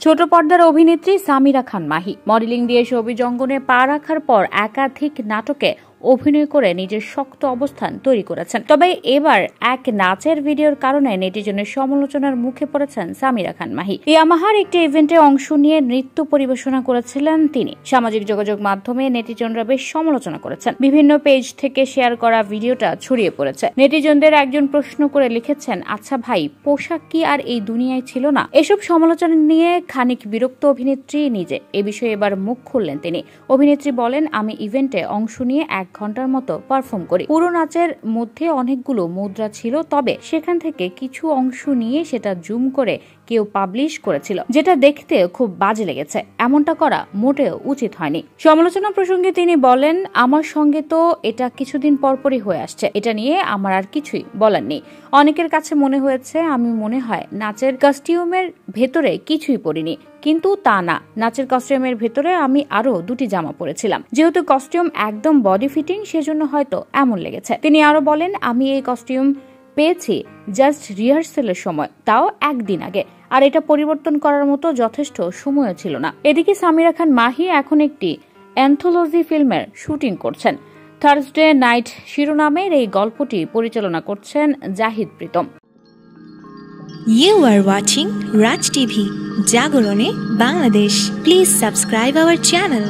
ছোট পর্দার অভিনেত্রী সামিরা খান মাহি মডেলিং দিয়ে ছবি জঙ্গনে পা রাখার পর একাধিক নাটকে অভিনয় করে নিজের শক্ত অবস্থান তৈরি করেছেন। তবে এবার এক নাচের ভিডিওর কারণে নেটিজনের সমালোচনার মুখে পড়েছেন সামিরা খান মাহি। ইয়ামাহার একটি ইভেন্টে অংশ নিয়ে নৃত্য পরিবেশনা করেছিলেন তিনি। সামাজিক যোগাযোগ মাধ্যমে নেটিজনরা বেশ সমালোচনা করেছেন। বিভিন্ন পেজ থেকে শেয়ার করা ভিডিওটা ছড়িয়ে পড়েছে। নেটিজনদের একজন প্রশ্ন করে লিখেছেন, আচ্ছা ভাই, পোশাক কি আর এই দুনিয়ায় ছিল না? এসব সমালোচনা নিয়ে খানিক বিরক্ত অভিনেত্রী নিজে। এ বিষয়ে এবার মুখ খুললেন তিনি। অভিনেত্রী বলেন, আমি ইভেন্টে অংশ নিয়ে 1 ঘন্টার মতো পারফর্ম করি। পুরো নাচের মধ্যে অনেকগুলো মুদ্রা ছিল, তবে সেখান থেকে কিছু অংশ নিয়ে সেটা জুম করে কেউ পাবলিশ করেছিল, যেটা দেখতে খুব বাজে লেগেছে। এমনটা করা মোটেও উচিত হয়নি। সমালোচনা প্রসঙ্গে তিনি বলেন, আমার সঙ্গে তো এটা কিছুদিন পরপরই হয়ে আসছে, এটা নিয়ে আমার আর কিছুই বলার নেই। অনেকের কাছে মনে হয়েছে আমি মনে হয় নাচের কস্টিউমের ভেতরে কিছুই পরিনি, কিন্তু তা না। নাচের কস্টিউমের ভেতরে আমি আরো 2টি জামা পরেছিলাম। যেহেতু কস্টিউম একদম বডি ফিটিং, সেজন্য হয়তো এমন লেগেছে। তিনি আরো বলেন, আমি এই কস্টিউম পেয়েছি জাস্ট রিহার্সেলের সময়, তাও 1 দিন আগে, আর এটা পরিবর্তন করার মতো যথেষ্ট সময় ছিল না। এদিকে সামিরা খান মাহি এখন একটি অ্যান্থোলজি ফিল্মের শুটিং করছেন। থার্সডে নাইট শিরোনামের এই গল্পটি পরিচালনা করছেন Zahid Pritam. You are watching Raj TV, Jagorone, Bangladesh. Please subscribe our channel.